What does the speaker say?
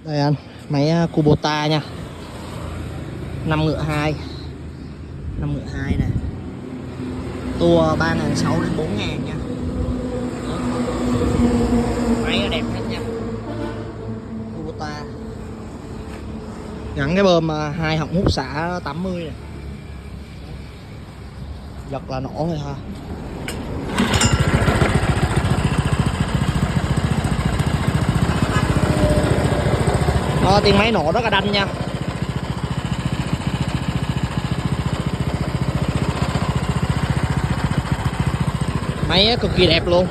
Đây anh, máy Kubota nha. 5 ngựa 2. 5 ngựa 2 nè. Tua 3.600 đến 4.000 nha. Máy đẹp hết nha. Kubota. Gắn cái bơm 2 họng hút xả 80 nè. Giật là nổ thôi ha. Đó, tiếng máy nổ rất là đanh nha. Máy cực kỳ đẹp luôn.